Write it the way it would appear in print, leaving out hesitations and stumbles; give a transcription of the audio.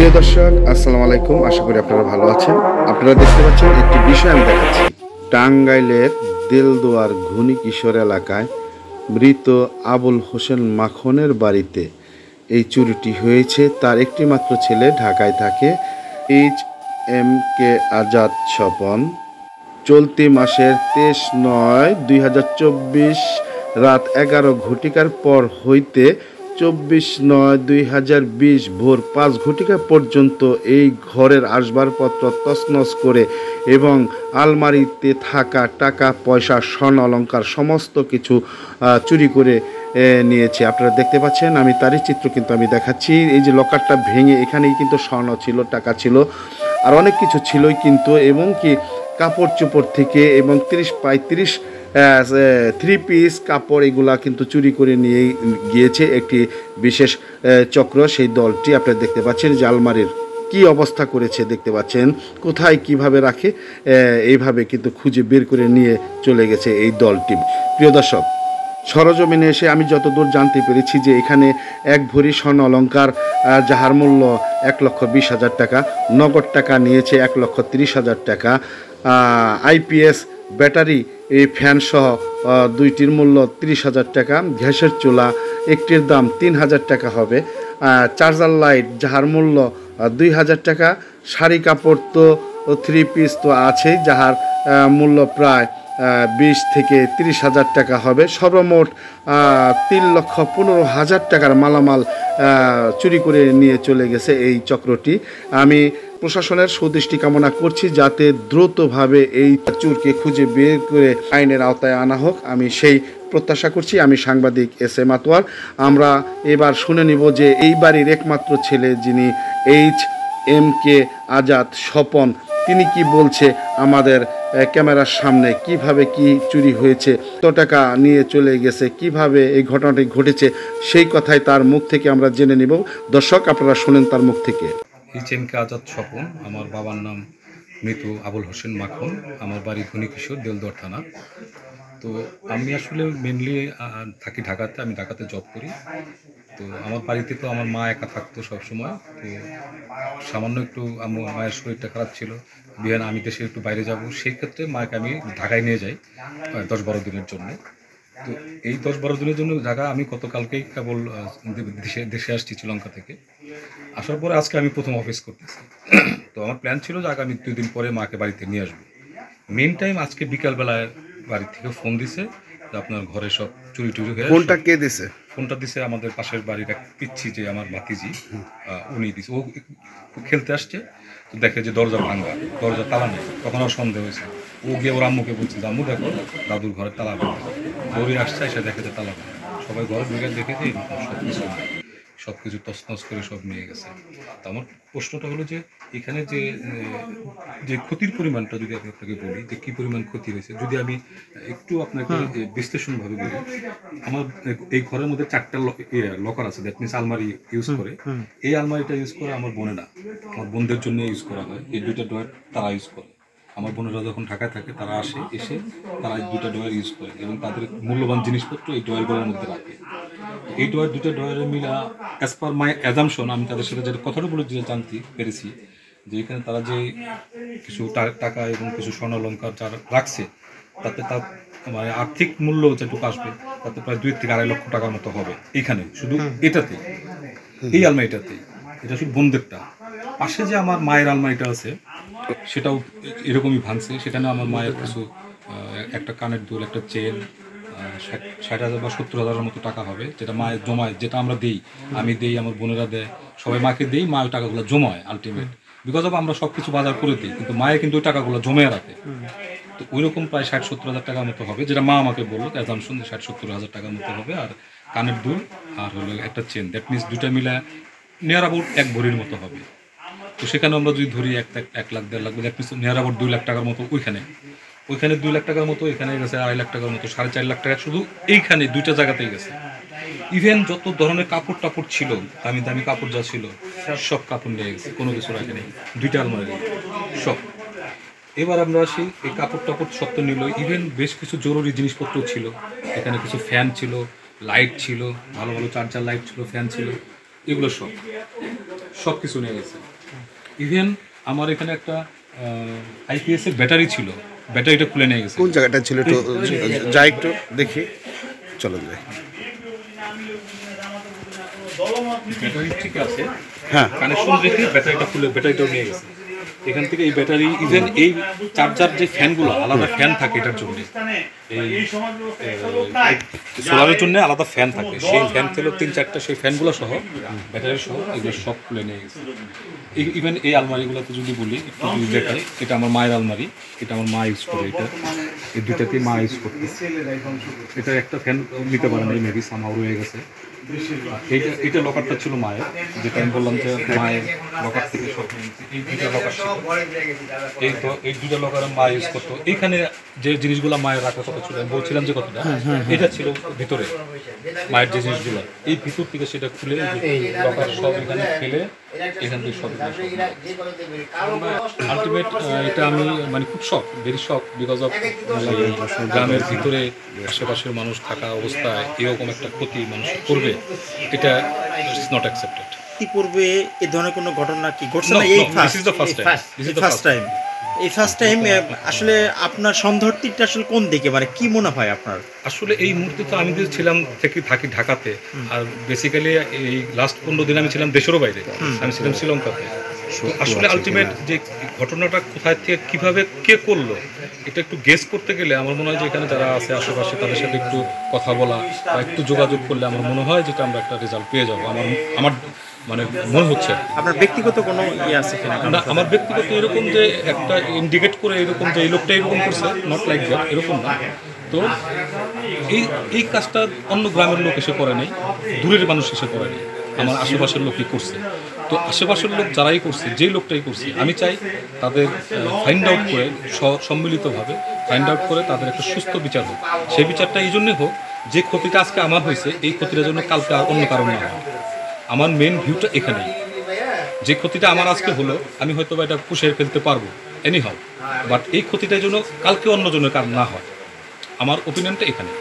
প্রিয় দর্শক, আসসালামু আলাইকুম। আশা করি আপনারা ভালো আছেন। আপনারা দেখতে পাচ্ছেন একটি বিষয় আমি দেখাচ্ছি। টাঙ্গাইলের দেলদুয়ার ঘুনি কিশোর এলাকায় মৃত আবুল হোসেন মাখনের বাড়িতে এই চুরিটি হয়েছে। তার একটি মাত্র ছেলে ঢাকায় থাকে। HMK আজাদ স্বপন চলতি মাসের 23/9/2024 রাত 11 ঘটিকার পর হইতে 24/9/2020 ভোর 5 ঘটিকা পর্যন্ত এই ঘরের আসবাবপত্র তছনছ করে এবং আলমারিতে থাকা টাকা পয়সা স্বর্ণ অলংকার সমস্ত কিছু চুরি করে নিয়েছে। আপনারা দেখতে পাচ্ছেন, আমি তারই চিত্র কিন্তু আমি দেখাচ্ছি। এই যে লকারটা ভেঙে এখানেই কিন্তু স্বর্ণ ছিল, টাকা ছিল, আর অনেক কিছু ছিলই কিন্তু, এবং কি কাপড় চোপড় থেকে এবং 30-35 থ্রি পিস কাপড় এগুলা কিন্তু চুরি করে নিয়ে গিয়েছে একটি বিশেষ চক্র। সেই দলটি আপনারা দেখতে পাচ্ছেন যে আলমারির কি অবস্থা করেছে, দেখতে পাচ্ছেন কোথায় কিভাবে রাখে, এইভাবে কিন্তু খুঁজে বের করে নিয়ে চলে গেছে এই দলটি। প্রিয় দর্শক, সরজমিনে এসে আমি যতদূর জানতে পেরেছি যে এখানে এক ভরি স্বর্ণ অলংকার যাহার মূল্য 1,20,000 টাকা, নগদ টাকা নিয়েছে 1,30,000 টাকা, IPS ব্যাটারি এই ফ্যান সহ দুইটির মূল্য 30,000 টাকা, গ্যাসের চুলা একটির দাম 3,000 টাকা হবে, চার্জার লাইট যাহার মূল্য 2,000 টাকা, শাড়ি কাপড় তো 3 পিস তো আছেই যাহার মূল্য প্রায় 20 থেকে 30,000 টাকা হবে। সর্বমোট 3,15,000 টাকার মালামাল চুরি করে নিয়ে চলে গেছে এই চক্রটি। আমি প্রশাসনের সুদৃষ্টি কামনা করছি যাতে দ্রুতভাবে এই চোরকে খুঁজে বের করে আইনের আওতায় আনা হোক, আমি সেই প্রত্যাশা করছি। আমি সাংবাদিক SM আতোয়ার। আমরা এবার শুনে নিব যে এই বাড়ির একমাত্র ছেলে যিনি HMK আজাদ স্বপন, তিনি কি বলছে আমাদের ক্যামেরার সামনে, কিভাবে কি চুরি হয়েছে, কত টাকা নিয়ে চলে গেছে, কিভাবে এই ঘটনাটি ঘটেছে, সেই কথাই তার মুখ থেকে আমরা জেনে নিব। দর্শক, আপনারা শুনেন তার মুখ থেকে। HMK আজাদ স্বপন, আমার বাবার নাম মৃত আবুল হোসেন মাখন, আমার বাড়ি ঘুনি কিশোর, দেলদুয়ার থানা। তো আমি আসলে মেনলি থাকি ঢাকাতে, আমি ঢাকাতে জব করি। তো আমার বাড়িতে তো আমার মা একা থাকতো সবসময়। তো সামান্য একটু আমার মায়ের শরীরটা খারাপ ছিল, বিহান আমি দেশে একটু বাইরে যাব, সেই ক্ষেত্রে মাকে আমি ঢাকায় নিয়ে যাই 10-12 দিনের জন্য। তো এই 10-12 দিনের জন্য ঢাকা আমি গতকালকেই কেবল দেশে আসছি শ্রীলঙ্কা থেকে। আসার পরে আজকে আমি প্রথম অফিস করতেছি। তো আমার প্ল্যান ছিল যে আগামী 2 দিন পরে মাকে বাড়িতে নিয়ে আসবো। মেন টাইম আজকে বিকালবেলায় বাড়ি থেকে ফোন দিছে যে আপনার ঘরে সব চুরি টুরি হয়ে। ফোনটা কে দিছে? ফোনটা দিছে আমাদের পাশের বাড়ির এক পিচ্ছি, যে আমার ভাতিজি, উনি দিছে। ও খেলতে আসছে, তো দেখে যে দরজা ভাঙা, দরজা তালা নেই। তখন আমার সন্দেহ হয়েছে। ও গিয়ে ওর আম্মুকে বলছে, আম্মু দেখো দাদুর ঘরে তালা ভাঙা। দৌড়ে আসছে, এসে দেখে যে তালা ভাঙা। সবাই ঘরে ঢুকে দেখে যে সব কিছু তছনছ করে সব নিয়ে গেছে। তো আমার প্রশ্নটা হলো যে এখানে যে ক্ষতির পরিমাণটা যদি আমি আপনাকে বলি যে কী পরিমাণ ক্ষতি হয়েছে, যদি আমি একটু আপনাকে বিশ্লেষণভাবে বলি। আমার এই ঘরের মধ্যে 4টা লকার আছে, দ্যাট মিনস আলমারি ইউজ করে। এই আলমারিটা ইউজ করে আমার বোনেরা, আমার বোনদের জন্য ইউজ করা হয়। এই 2টা ডয়ার তারা ইউজ করে। আমার বোনেরা যখন ঢাকায় থাকে তারা এসে তারা এই 2টা ডয়ার ইউজ করে এবং তাদের মূল্যবান জিনিসপত্র এই ডয়ারগুলোর মধ্যে রাখে। এই 2টা ডয়ারে মিলা, অ্যাজ পার মাই অ্যাজামশন, আমি তাদের সাথে যে কথাটা বলে জানতে পেরেছি যে এখানে তারা যে কিছু টাকা এবং কিছু স্বর্ণ অলংকার যারা রাখছে, তাতে তার মানে আর্থিক মূল্য যেটুকু আসবে তাতে প্রায় 2 থেকে 2.5 লক্ষ টাকার মতো হবে। এইখানে শুধু এটাতে, এই আলমারিটাতেই, এটা শুধু বন্ধেরটা। পাশে যে আমার মায়ের আলমারিটা আছে সেটাও এরকমই ভাঙছে। সেখানে আমার মায়ের কিছু একটা কানের দুল, একটা চেন, 60,000 বা 70,000-এর মতো টাকা হবে, যেটা মায়ের জমায়, যেটা আমরা দিই, আমি দিই, আমার বোনেরা দেয়, সবাই মাকে দিই। মা ওই টাকাগুলো জমায় আলটিমেট, বিকজ অফ আমরা সব কিছু বাজার করে দিই, কিন্তু মায়ের কিন্তু ওই টাকাগুলো জমে রাখে। তো ওই রকম প্রায় 60-70,000 টাকার মতো হবে, যেটা মা আমাকে বললো অ্যাজামশন 60-70,000 টাকার মতো হবে। আর কানের দুল আর হলো একটা চেন, দ্যাট মিনস 2টা মিলে নিয়ার অ্যাবাউট 1 ভরির মতো হবে। তো সেখানে আমরা যদি ধরি 1 lakh 1.5 lakh, that means near about 2 lakh টাকার মতো। ওইখানে 2 লাখ টাকার মতো, এখানে গেছে 2.5 লাখ টাকার মতো, 4.5 লাখ টাকা শুধু এইখানে 2টা জায়গাতেই গেছে। ইভেন যত ধরনের কাপড় টাপড় ছিল, দামি দামি কাপড় যা ছিল, সব কাপড় নিয়ে গেছে, কোনো কিছু রাখে নেই। 2টা আলমারি সব। এবার আমরা আসি, এই কাপড় টাপড় সব তো নিল। ইভেন বেশ কিছু জরুরি জিনিসপত্র ছিল, এখানে কিছু ফ্যান ছিল, লাইট ছিল, ভালো ভালো চার্জার লাইট ছিল, ফ্যান ছিল, এগুলো সব। সব কিছু নিয়ে গেছে। ইভেন আমার এখানে একটা আইপিএস এর ব্যাটারি ছিল, ব্যাটারিটা খুলে নিয়ে গেছে। কোন জায়গাটা ছিল একটু যাই একটু দেখি, চলো যাই। ব্যাটারি ঠিক আছে, হ্যাঁ কানেকশন রেখে ব্যাটারিটা খুলে ব্যাটারিটাও নিয়ে গেছে এখান থেকে। এই ব্যাটারি ইভেন এই চার্জার যে ফ্যানগুলো আলাদা ফ্যান থাকে এটার জন্য, এই সোলারের জন্য আলাদা ফ্যান থাকে, সেই ফ্যান ছিল 3-4টা, সেই ফ্যানগুলো সহ ব্যাটারি সহ এগুলো সব খুলে নিয়ে গেছে। ইভেন এই আলমারিগুলোতে যদি বলি একটু যদি দেখাই, এটা আমার মায়ের আলমারি, এটা আমার মা ইউজ করে, এটা এই দুটাতেই মা ইউজ করতে। এটা একটা ফ্যান নিতে পারে না, এই মেবি সামহাও রয়ে গেছে। এইটা লকারটা ছিল মায়ের, যেটা আমি বললাম যে মায়ের লকার থেকে সব নিয়েছি। এই দুইটা লকার ছিল, এই দুইটা লকার মা ইউজ করতো। এইখানে যে জিনিসগুলো মায়ের রাখার কথা ছিল, আমি বলছিলাম যে কথাটা, এটা ছিল ভিতরে মায়ের যে জিনিসগুলো, এই ভিতর থেকে সেটা খুলে লকার সব এখানে ফেলে এখান থেকে সব আলটিমেট। এটা আমি মানে খুব শক, ভেরি শক, বিকজ অফ গ্রামের ভিতরে আশেপাশের মানুষ থাকা অবস্থায় এরকম একটা ক্ষতি মানুষ করবে, এটা ইটস নট অ্যাকসেপ্টেড। পূর্বে এই ধরনের কোনো ঘটনা কি ঘটছে না? এই ফার্স্ট টাইম, এই ফার্স্ট টাইম। আসলে আপনার সন্দেহটিটা আসলে কোন দিকে, মানে কি মনে হয় আপনার? আসলে এই মুহূর্তে তো আমি যে ছিলাম থাকি ঢাকাতে, আর বেসিক্যালি এই লাস্ট 15 দিন আমি ছিলাম দেশেরও বাইরে, আমি ছিলাম শ্রীলঙ্কাতে। আসলে আলটিমেট যে ঘটনাটা কোথায় থেকে কিভাবে কে করলো, এটা একটু গেস করতে গেলে আমার মনে হয় যে এখানে যারা আছে আশেপাশে তাদের সাথে একটু কথা বলা বা একটু যোগাযোগ করলে আমার মনে হয় যেটা আমরা একটা রেজাল্ট পেয়ে যাবো। আমার মানে মনে হচ্ছে। আপনার ব্যক্তিগত কোনো ইয়ে আছে কিনা? না, আমার ব্যক্তিগত এরকম যে একটা ইন্ডিকেট করে এরকম যে এই লোকটা এরকম করছে, নট লাইক দ্যাট, এরকম না। তো এই কাজটা অন্য গ্রামের লোক এসে করে নাই, দূরের মানুষ এসে করে নাই, আমার আশেপাশের লোকই করছে। তো আশেপাশের লোক যারাই করছে, যেই লোকটাই করছে, আমি চাই তাদের ফাইন্ড আউট করে সম্মিলিতভাবে ফাইন্ড আউট করে তাদের একটা সুস্থ বিচার হোক। সেই বিচারটা এই জন্যই হোক যে ক্ষতিটা আজকে আমার হয়েছে, এই ক্ষতিটার জন্য কালকে আর অন্য কারণ না হয়। আমার মেন ভিউটা এখানেই, যে ক্ষতিটা আমার আজকে হলো আমি হয়তো বা এটা পুষিয়ে ফেলতে পারবো এনি হাউ, বাট এই ক্ষতিটার জন্য কালকে অন্য জনের কারণ না হয়। আমার ওপিনিয়নটা এখানে।